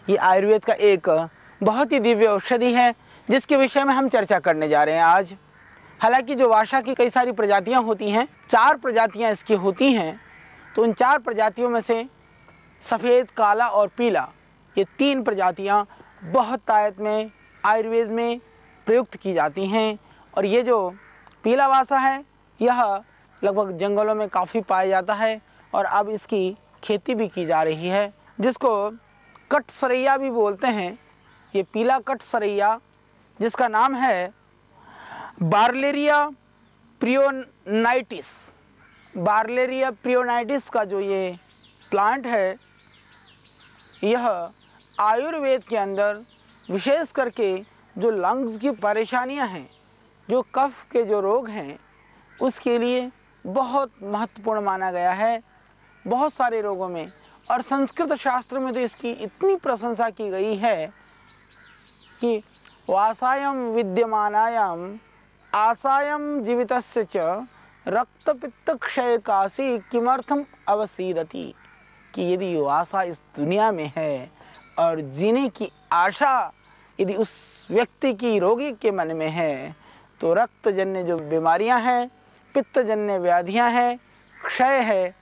ये आयुर्वेद का एक बहुत ही दिव्य औषधि है जिसके विषय में हम चर्चा करने जा रहे हैं आज। हालांकि जो वासा की कई सारी प्रजातियां होती हैं, 4 प्रजातियां इसकी होती हैं, तो उन 4 प्रजातियों में से सफ़ेद, काला और पीला, ये 3 प्रजातियां बहुत तायत में आयुर्वेद में प्रयुक्त की जाती हैं। और ये जो पीला वासा है यह लगभग जंगलों में काफ़ी पाया जाता है और अब इसकी खेती भी की जा रही है, जिसको कट सरैया भी बोलते हैं। ये पीला कट सरैया, जिसका नाम है बार्लेरिया प्रियोनाइटिस। बार्लेरिया प्रियोनाइटिस का जो ये प्लांट है, यह आयुर्वेद के अंदर विशेष करके जो लंग्स की परेशानियां हैं, जो कफ के जो रोग हैं, उसके लिए बहुत महत्वपूर्ण माना गया है बहुत सारे रोगों में। और संस्कृत शास्त्र में तो इसकी इतनी प्रशंसा की गई है कि वासायम विद्यमानायाम आसायम जीवितस्य च रक्तपित्त क्षय काशी किमर्थम अवसीदति, कि यदि वासा इस दुनिया में है और जीने की आशा यदि उस व्यक्ति की, रोगी के मन में है, तो रक्तजन्य जो बीमारियां हैं, पित्तजन्य व्याधियां हैं, क्षय है,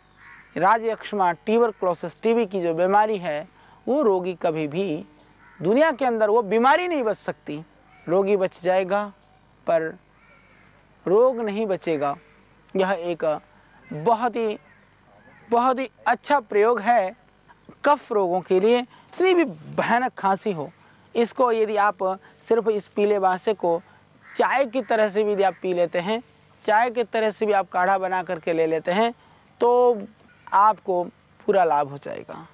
राजयक्ष्मा, ट्यूबरक्लोसिस, टीबी की जो बीमारी है, वो रोगी कभी भी दुनिया के अंदर वो बीमारी नहीं बच सकती। रोगी बच जाएगा पर रोग नहीं बचेगा। यह एक बहुत ही अच्छा प्रयोग है कफ रोगों के लिए। इतनी भी भयानक खांसी हो, इसको यदि आप सिर्फ इस पीले बासे को चाय की तरह से भी यदि आप पी लेते हैं, चाय की तरह से भी आप काढ़ा बना करके ले लेते हैं, तो आपको पूरा लाभ हो जाएगा।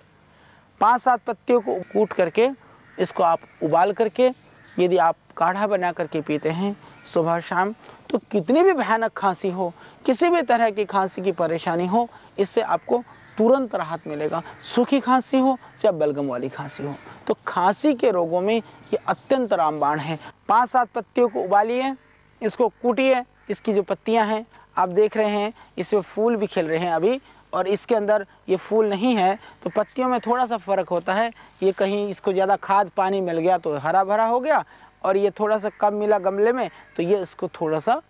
5-7 पत्तियों को कूट करके इसको आप उबाल करके यदि आप काढ़ा बना करके पीते हैं सुबह शाम, तो कितनी भी भयानक खांसी हो, किसी भी तरह की खांसी की परेशानी हो, इससे आपको तुरंत राहत मिलेगा। सूखी खांसी हो चाहे बलगम वाली खांसी हो, तो खांसी के रोगों में ये अत्यंत रामबाण है। 5-7 पत्तियों को उबालिए, इसको कूटिए। इसकी जो पत्तियां हैं आप देख रहे हैं, इसमें फूल भी खिल रहे हैं अभी, और इसके अंदर ये फूल नहीं है, तो पत्तियों में थोड़ा सा फ़र्क होता है। ये कहीं इसको ज़्यादा खाद पानी मिल गया तो हरा भरा हो गया, और ये थोड़ा सा कम मिला गमले में तो ये इसको थोड़ा सा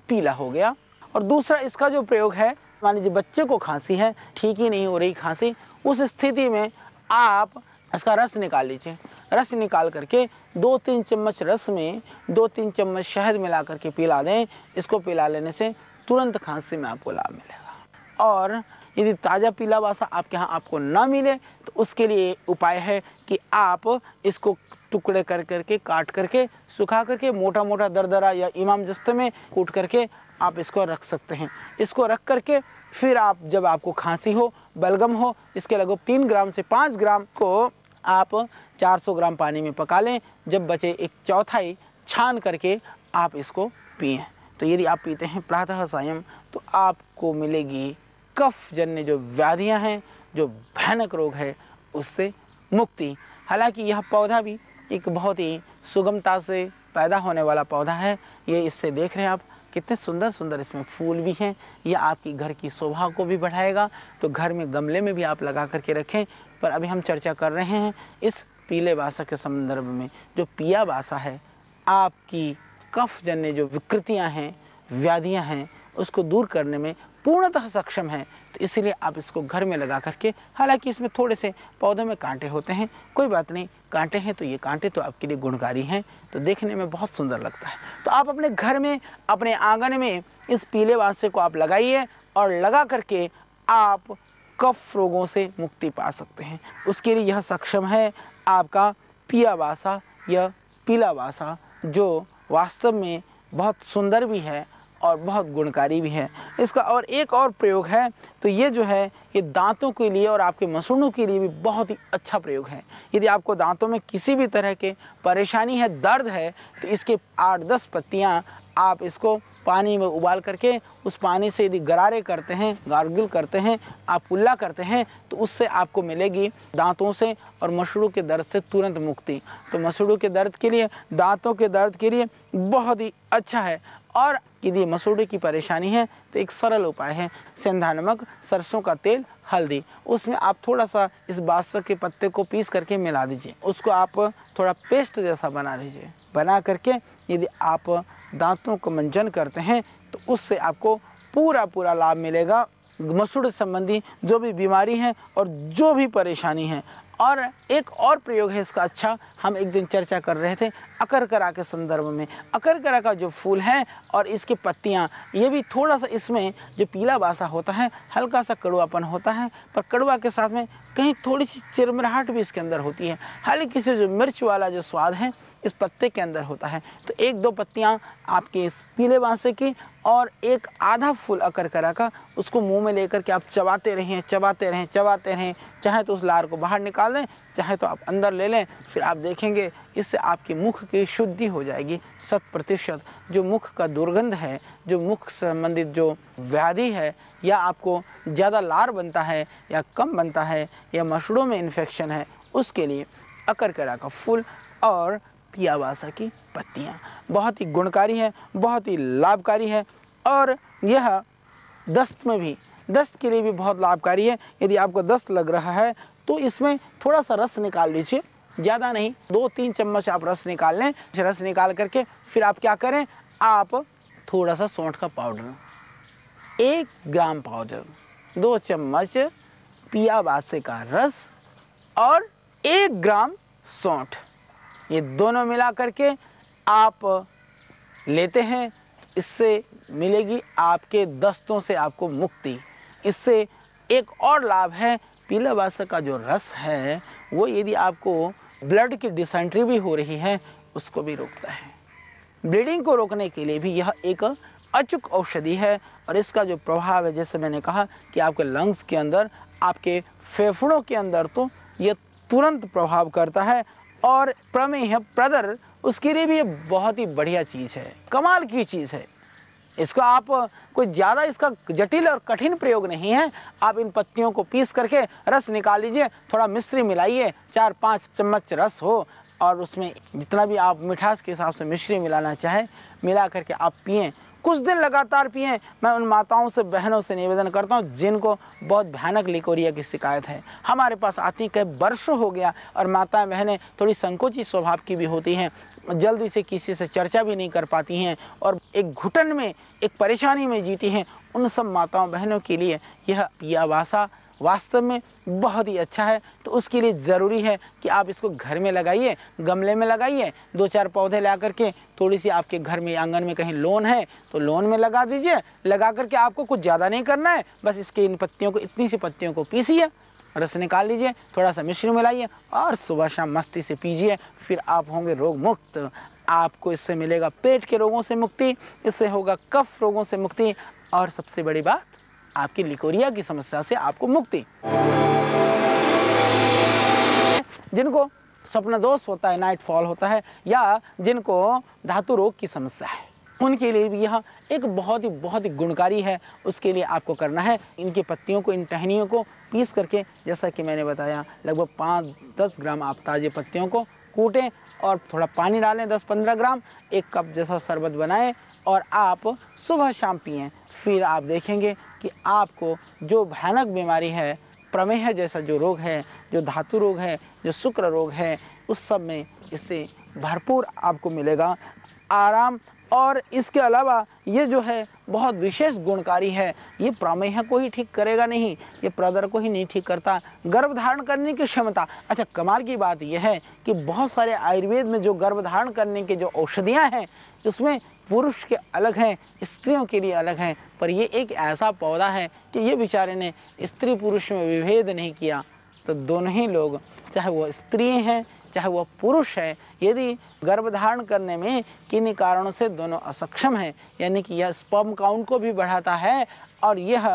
पीला हो गया। और दूसरा इसका जो प्रयोग है, मान लीजिए बच्चे को खांसी है, ठीक ही नहीं हो रही खांसी, उस स्थिति में आप इसका रस निकाल लीजिए। रस निकाल करके 2-3 चम्मच रस में 2-3 चम्मच शहद मिला करके पिला दें। इसको पिला लेने से तुरंत खांसी में आपको लाभ मिलेगा। और यदि ताज़ा पीला वासा आपके यहाँ आपको ना मिले, तो उसके लिए उपाय है कि आप इसको टुकड़े कर करके, काट करके, सुखा करके, मोटा मोटा दरदरा या इमाम जस्ते में कूट करके आप इसको रख सकते हैं। इसको रख करके फिर आप जब आपको खांसी हो, बलगम हो, इसके लगभग 3 ग्राम से 5 ग्राम को आप 400 ग्राम पानी में पका लें। जब बचे 1/4 छान करके आप इसको पिएं। तो यदि आप पीते हैं प्रातः सायं, तो आपको मिलेगी कफ जन्य जो व्याधियां हैं, जो भयानक रोग है, उससे मुक्ति। हालांकि यह पौधा भी एक बहुत ही सुगमता से पैदा होने वाला पौधा है। ये इससे देख रहे हैं आप कितने सुंदर सुंदर इसमें फूल भी हैं। यह आपकी घर की शोभा को भी बढ़ाएगा, तो घर में गमले में भी आप लगा करके रखें। पर अभी हम चर्चा कर रहे हैं इस पीले बासा के संदर्भ में। जो पिया बासा है, आपकी कफ जन्य जो विकृतियां हैं, व्याधियां हैं, उसको दूर करने में पूर्णतः सक्षम है। तो इसलिए आप इसको घर में लगा करके, हालांकि इसमें थोड़े से पौधों में कांटे होते हैं, कोई बात नहीं, कांटे हैं तो ये कांटे तो आपके लिए गुणकारी हैं, तो देखने में बहुत सुंदर लगता है। तो आप अपने घर में, अपने आंगन में इस पीले बासे को आप लगाइए, और लगा करके आप कफ रोगों से मुक्ति पा सकते हैं। उसके लिए यह सक्षम है आपका पिया बासा या पीला बासा, जो वास्तव में बहुत सुंदर भी है और बहुत गुणकारी भी है। इसका और एक और प्रयोग है, तो ये जो है ये दांतों के लिए और आपके मसूड़ों के लिए भी बहुत ही अच्छा प्रयोग है। यदि आपको दांतों में किसी भी तरह के परेशानी है, दर्द है, तो इसके 8-10 पत्तियाँ आप इसको पानी में उबाल करके, उस पानी से यदि गरारे करते हैं, गार्गिल करते हैं, आप कुल्ला करते हैं, तो उससे आपको मिलेगी दांतों से और मसूड़ों के दर्द से तुरंत मुक्ति। तो मसूड़ों के दर्द के लिए, दांतों के दर्द के लिए बहुत ही अच्छा है। और यदि मसूड़े की परेशानी है तो एक सरल उपाय है, सेंधा नमक, सरसों का तेल हल्दी, उसमें आप थोड़ा सा इस बादशाह के पत्ते को पीस करके मिला दीजिए। उसको आप थोड़ा पेस्ट जैसा बना लीजिए। बना करके यदि आप दांतों को मंजन करते हैं तो उससे आपको पूरा लाभ मिलेगा। मसूड़ संबंधी जो भी बीमारी है और जो भी परेशानी है। और एक और प्रयोग है इसका अच्छा, हम एक दिन चर्चा कर रहे थे अकरकरा के संदर्भ में। अकरकरा का जो फूल है और इसकी पत्तियां, ये भी थोड़ा सा, इसमें जो पीला बासा होता है हल्का सा कड़वापन होता है, पर कड़वा के साथ में कहीं थोड़ी सी चिरमिराहट भी इसके अंदर होती है। हल्की सी जो मिर्च वाला जो स्वाद है इस पत्ते के अंदर होता है। तो एक दो पत्तियां आपके इस पीले बांसे की और एक आधा फूल अकरकरा का, उसको मुंह में लेकर के आप चबाते रहें। चाहे तो उस लार को बाहर निकाल दें, चाहे तो आप अंदर ले लें। फिर आप देखेंगे इससे आपके मुख की शुद्धि हो जाएगी 100%। जो मुख का दुर्गंध है, जो मुख संबंधित जो व्याधि है, या आपको ज़्यादा लार बनता है या कम बनता है या मसूड़ों में इन्फेक्शन है, उसके लिए अकरकरा का फूल और पिया बासा की पत्तियाँ बहुत ही गुणकारी है, बहुत ही लाभकारी है। और यह दस्त में भी, दस्त के लिए भी बहुत लाभकारी है। यदि आपको दस्त लग रहा है तो इसमें थोड़ा सा रस निकाल लीजिए, ज़्यादा नहीं, 2-3 चम्मच आप रस निकाल लें। रस निकाल करके फिर आप क्या करें, आप थोड़ा सा सौंठ का पाउडर, 1 ग्राम पाउडर, 2 चम्मच पिया बासे का रस और 1 ग्राम सौंठ, ये दोनों मिला करके आप लेते हैं। इससे मिलेगी आपके दस्तों से आपको मुक्ति। इससे एक और लाभ है, पीला बासा का जो रस है वो यदि आपको ब्लड की डिसेंट्री भी हो रही है उसको भी रोकता है। ब्लीडिंग को रोकने के लिए भी यह एक अचूक औषधि है। और इसका जो प्रभाव है, जैसे मैंने कहा कि आपके लंग्स के अंदर, आपके फेफड़ों के अंदर तो यह तुरंत प्रभाव करता है। और प्रमेह प्रदर, उसके लिए भी ये बहुत ही बढ़िया चीज़ है, कमाल की चीज़ है। इसको आप कोई ज़्यादा इसका जटिल और कठिन प्रयोग नहीं है। आप इन पत्तियों को पीस करके रस निकाल लीजिए, थोड़ा मिश्री मिलाइए, 4-5 चम्मच रस हो और उसमें जितना भी आप मिठास के हिसाब से मिश्री मिलाना चाहें मिला करके आप पिएं, कुछ दिन लगातार पिएं। मैं उन माताओं से, बहनों से निवेदन करता हूं जिनको बहुत भयानक लिकोरिया की शिकायत है, हमारे पास आती कई वर्षों हो गया, और माता बहनें थोड़ी संकोची स्वभाव की भी होती हैं, जल्दी से किसी से चर्चा भी नहीं कर पाती हैं और एक घुटन में, एक परेशानी में जीती हैं। उन सब माताओं बहनों के लिए यह पिया बासा वास्तव में बहुत ही अच्छा है। तो उसके लिए ज़रूरी है कि आप इसको घर में लगाइए, गमले में लगाइए, 2-4 पौधे ला करके, थोड़ी सी आपके घर में आंगन में कहीं लॉन है तो लॉन में लगा दीजिए। लगा करके आपको कुछ ज़्यादा नहीं करना है, बस इसके इन पत्तियों को, इतनी सी पत्तियों को पीसिए, रस निकाल लीजिए, थोड़ा सा मिश्री मिलाइए और सुबह शाम मस्ती से पीजिए। फिर आप होंगे रोग मुक्त। आपको इससे मिलेगा पेट के रोगों से मुक्ति, इससे होगा कफ रोगों से मुक्ति, और सबसे बड़ी बात, आपकी लिकोरिया की समस्या से आपको मुक्ति। जिनको स्वप्न दोष होता है, नाइट फॉल होता है, या जिनको धातु रोग की समस्या है, उनके लिए भी यह एक बहुत ही गुणकारी है। उसके लिए आपको करना है, इनकी पत्तियों को, इन टहनियों को पीस करके, जैसा कि मैंने बताया, लगभग 5-10 ग्राम आप ताज़े पत्तियों को कूटें और थोड़ा पानी डालें, 10-15 ग्राम, 1 कप जैसा शरबत बनाएं और आप सुबह शाम पिएं। फिर आप देखेंगे कि आपको जो भयानक बीमारी है, प्रमेह जैसा जो रोग है, जो धातु रोग है, जो शुक्र रोग है, उस सब में इससे भरपूर आपको मिलेगा आराम। और इसके अलावा ये जो है बहुत विशेष गुणकारी है। ये प्रमेह को ही ठीक करेगा नहीं, ये प्रदर को ही नहीं ठीक करता, गर्भ धारण करने की क्षमता। अच्छा, कमाल की बात यह है कि बहुत सारे आयुर्वेद में जो गर्भ धारण करने की जो औषधियाँ हैं, उसमें पुरुष के अलग हैं, स्त्रियों के लिए अलग हैं। पर ये एक ऐसा पौधा है कि ये बेचारे ने स्त्री पुरुष में विभेद नहीं किया, तो दोनों ही लोग, चाहे वो स्त्री हैं चाहे वह पुरुष है, यदि गर्भधारण करने में किन्हीं कारणों से दोनों असक्षम हैं, यानी कि यह स्पर्म काउंट को भी बढ़ाता है और यह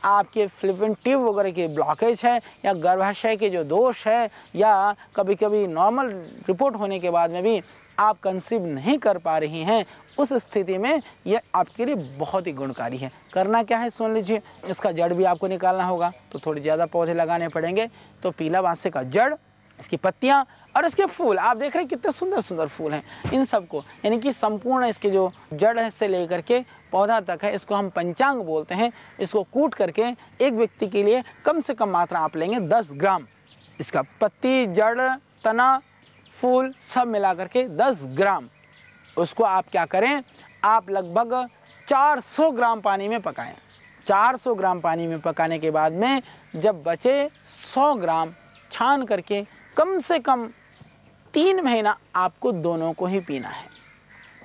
आपके फ्लिपिन ट्यूब वगैरह के ब्लॉकेज है या गर्भाशय के जो दोष है, या कभी कभी नॉर्मल रिपोर्ट होने के बाद में भी आप कंसीव नहीं कर पा रही हैं, उस स्थिति में यह आपके लिए बहुत ही गुणकारी है। करना क्या है सुन लीजिए। इसका जड़ भी आपको निकालना होगा, तो थोड़ी ज़्यादा पौधे लगाने पड़ेंगे। तो पीला बांसे का जड़, इसकी पत्तियां और इसके फूल, आप देख रहे हैं कितने सुंदर सुंदर फूल हैं। इन सबको, यानी कि संपूर्ण इसके जो जड़ से लेकर के पौधा तक है, इसको हम पंचांग बोलते हैं। इसको कूट करके एक व्यक्ति के लिए कम से कम मात्रा आप लेंगे 10 ग्राम। इसका पत्ती, जड़, तना, फूल सब मिला करके 10 ग्राम। उसको आप क्या करें, आप लगभग 400 ग्राम पानी में पकाएं। 400 ग्राम पानी में पकाने के बाद में जब बचे 100 ग्राम छान करके कम से कम 3 महीना आपको दोनों को ही पीना है।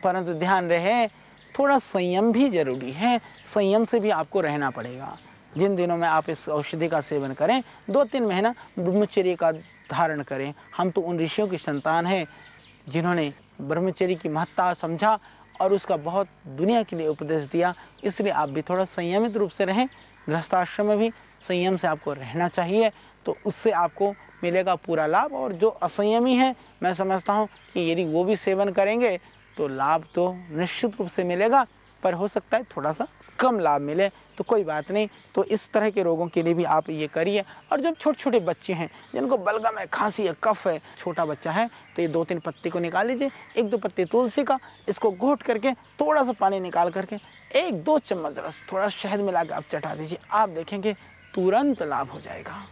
परंतु ध्यान रहे, थोड़ा संयम भी जरूरी है। संयम से भी आपको रहना पड़ेगा। जिन दिनों में आप इस औषधि का सेवन करें, 2-3 महीना ब्रह्मचर्य का धारण करें। हम तो उन ऋषियों की संतान हैं जिन्होंने ब्रह्मचर्य की महत्ता समझा और उसका बहुत दुनिया के लिए उपदेश दिया। इसलिए आप भी थोड़ा संयमित रूप से रहें। गृहस्थाश्रम में भी संयम से आपको रहना चाहिए, तो उससे आपको मिलेगा पूरा लाभ। और जो असंयमी है, मैं समझता हूँ कि यदि वो भी सेवन करेंगे तो लाभ तो निश्चित रूप से मिलेगा, पर हो सकता है थोड़ा सा कम लाभ मिले, तो कोई बात नहीं। तो इस तरह के रोगों के लिए भी आप ये करिए। और जब छोटे छोटे बच्चे हैं जिनको बलगम है, खांसी है, कफ है, छोटा बच्चा है, तो ये 2-3 पत्ती को निकाल लीजिए, 1-2 पत्ती तुलसी का, इसको घोट करके थोड़ा सा पानी निकाल करके 1-2 चम्मच रस, थोड़ा शहद मिला के आप चटा दीजिए। आप देखेंगे तुरंत लाभ हो जाएगा।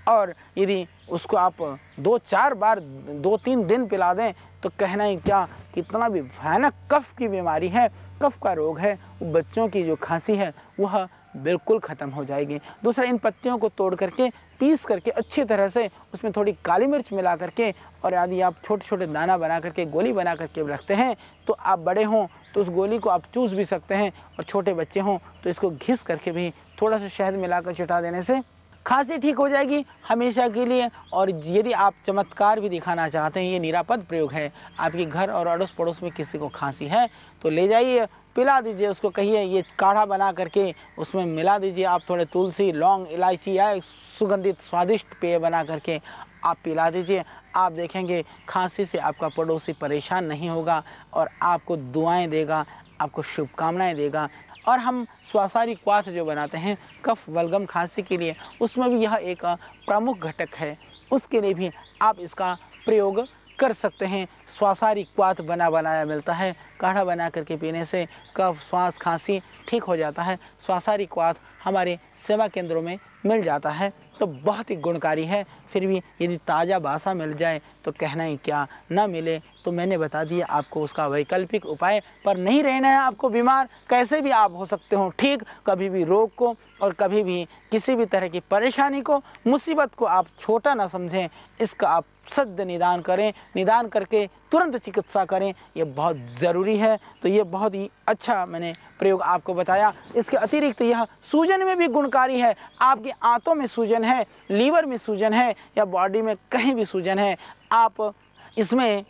और यदि उसको आप 2-4 बार 2-3 दिन पिला दें तो कहना ही क्या, कितना भी भयानक कफ की बीमारी है, कफ का रोग है, वो बच्चों की जो खांसी है वह बिल्कुल ख़त्म हो जाएगी। दूसरा, इन पत्तियों को तोड़ करके पीस करके अच्छी तरह से उसमें थोड़ी काली मिर्च मिला करके, और यदि आप छोटे छोटे दाना बना करके गोली बना करके रखते हैं, तो आप बड़े हों तो उस गोली को आप चूस भी सकते हैं, और छोटे बच्चे हों तो इसको घिस करके भी थोड़ा सा शहद मिलाकर चटा देने से खांसी ठीक हो जाएगी हमेशा के लिए। और यदि आप चमत्कार भी दिखाना चाहते हैं, ये निरापद प्रयोग है। आपके घर और अड़ोस पड़ोस में किसी को खांसी है तो ले जाइए, पिला दीजिए, उसको कहिए ये काढ़ा बना करके उसमें मिला दीजिए। आप थोड़े तुलसी, लौंग, इलायची या सुगंधित स्वादिष्ट पेय बना करके आप पिला दीजिए। आप देखेंगे खांसी से आपका पड़ोसी परेशान नहीं होगा और आपको दुआएं देगा, आपको शुभकामनाएं देगा। और हम स्वासारी क्वाथ जो बनाते हैं कफ, बलगम, खांसी के लिए, उसमें भी यह एक प्रमुख घटक है। उसके लिए भी आप इसका प्रयोग कर सकते हैं। स्वासारी क्वाथ बनाया मिलता है, काढ़ा बना करके पीने से कफ, श्वास, खांसी ठीक हो जाता है। स्वासारी क्वाथ हमारे सेवा केंद्रों में मिल जाता है, तो बहुत ही गुणकारी है। फिर भी यदि ताज़ा बासा मिल जाए तो कहना ही क्या, ना मिले तो मैंने बता दिया आपको उसका वैकल्पिक उपाय। पर नहीं रहना है आपको बीमार, कैसे भी आप हो सकते हो ठीक। कभी भी रोग को और कभी भी किसी भी तरह की परेशानी को, मुसीबत को आप छोटा ना समझें। इसका आप सद्य निदान करें, निदान करके तुरंत चिकित्सा करें, ये बहुत ज़रूरी है। तो ये बहुत ही अच्छा मैंने प्रयोग आपको बताया। इसके अतिरिक्त यह सूजन में भी गुणकारी है। आपकी आंतों में सूजन है, लीवर में सूजन है, या बॉडी में कहीं भी सूजन है, आप इसमें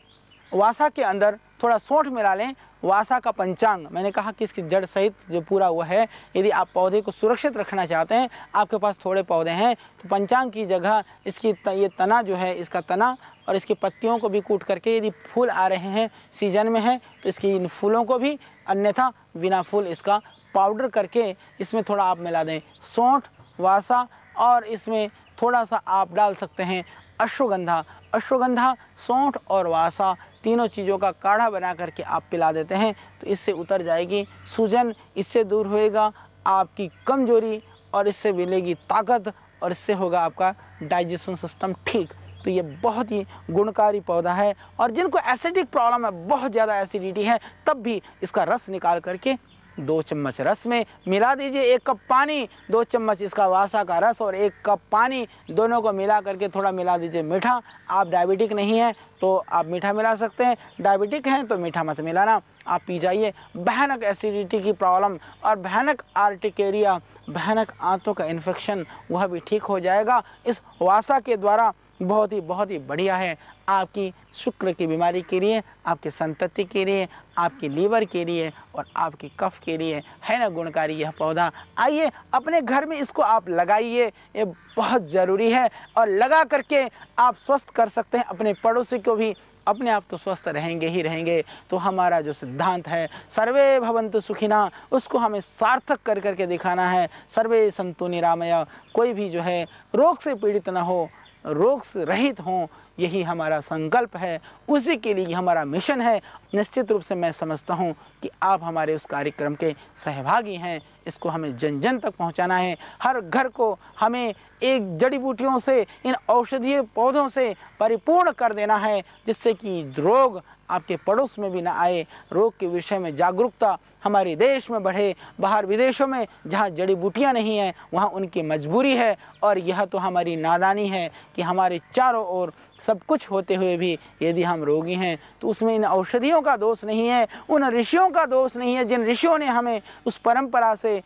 वासा के अंदर थोड़ा सौंठ मिला लें। वासा का पंचांग, मैंने कहा कि इसकी जड़ सहित जो पूरा हुआ है, यदि आप पौधे को सुरक्षित रखना चाहते हैं, आपके पास थोड़े पौधे हैं, तो पंचांग की जगह इसकी ये तना जो है, इसका तना और इसकी पत्तियों को भी कूट करके, यदि फूल आ रहे हैं, सीजन में है, तो इसकी इन फूलों को भी, अन्यथा बिना फूल इसका पाउडर करके इसमें थोड़ा आप मिला दें सौंठ, वासा, और इसमें थोड़ा सा आप डाल सकते हैं अश्वगंधा। अश्वगंधा, सौंठ और वासा, तीनों चीज़ों का काढ़ा बना करके आप पिला देते हैं, तो इससे उतर जाएगी सूजन, इससे दूर होएगा आपकी कमजोरी, और इससे मिलेगी ताकत, और इससे होगा आपका डाइजेशन सिस्टम ठीक। तो ये बहुत ही गुणकारी पौधा है। और जिनको एसिडिक प्रॉब्लम है, बहुत ज़्यादा एसिडिटी है, तब भी इसका रस निकाल करके 2 चम्मच रस में मिला दीजिए 1 कप पानी, 2 चम्मच इसका वासा का रस और 1 कप पानी, दोनों को मिला करके थोड़ा मिला दीजिए मीठा। आप डायबिटिक नहीं हैं तो आप मीठा मिला सकते हैं, डायबिटिक हैं तो मीठा मत मिलाना, आप पी जाइए। भयानक एसिडिटी की प्रॉब्लम और भयानक आर्टिकेरिया, भयानक आंतों का इन्फेक्शन, वह भी ठीक हो जाएगा इस वासा के द्वारा। बहुत ही बढ़िया है आपकी शुक्र की बीमारी के लिए, आपकी संतति के लिए, आपकी लीवर के लिए और आपकी कफ के लिए है ना गुणकारी यह पौधा। आइए अपने घर में इसको आप लगाइए, ये बहुत ज़रूरी है। और लगा करके आप स्वस्थ कर सकते हैं अपने पड़ोसी को भी, अपने आप तो स्वस्थ रहेंगे ही रहेंगे। तो हमारा जो सिद्धांत है सर्वे भवन्तु सुखिना, उसको हमें सार्थक कर करके दिखाना है। सर्वे सन्तु निरामया, कोई भी जो है रोग से पीड़ित ना हो, रोग से रहित हों, यही हमारा संकल्प है, उसी के लिए हमारा मिशन है। निश्चित रूप से मैं समझता हूँ कि आप हमारे उस कार्यक्रम के सहभागी हैं। इसको हमें जन जन तक पहुँचाना है। हर घर को हमें एक जड़ी बूटियों से, इन औषधीय पौधों से परिपूर्ण कर देना है, जिससे कि रोग आपके पड़ोस में भी ना आए। रोग के विषय में जागरूकता हमारे देश में बढ़े। बाहर विदेशों में जहाँ जड़ी बूटियाँ नहीं हैं, वहाँ उनकी मजबूरी है। और यह तो हमारी नादानी है कि हमारे चारों ओर सब कुछ होते हुए भी यदि हम रोगी हैं तो उसमें इन औषधियों का दोष नहीं है, उन ऋषियों का दोष नहीं है, जिन ऋषियों ने हमें उस परंपरा से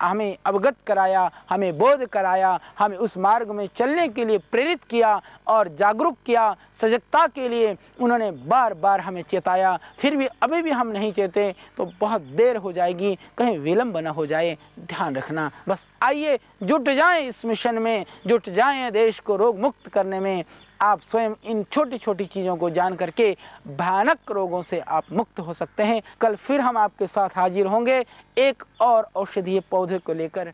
हमें अवगत कराया, हमें बोध कराया, हमें उस मार्ग में चलने के लिए प्रेरित किया और जागरूक किया। सजगता के लिए उन्होंने बार बार हमें चेताया, फिर भी अभी भी हम नहीं चेते तो बहुत देर हो जाएगी, कहीं विलंब न हो जाए, ध्यान रखना। बस आइए जुट जाएं इस मिशन में, जुट जाएं देश को रोग मुक्त करने में। आप स्वयं इन छोटी छोटी चीज़ों को जान करके भयानक रोगों से आप मुक्त हो सकते हैं। कल फिर हम आपके साथ हाजिर होंगे एक और औषधीय पौधे को लेकर।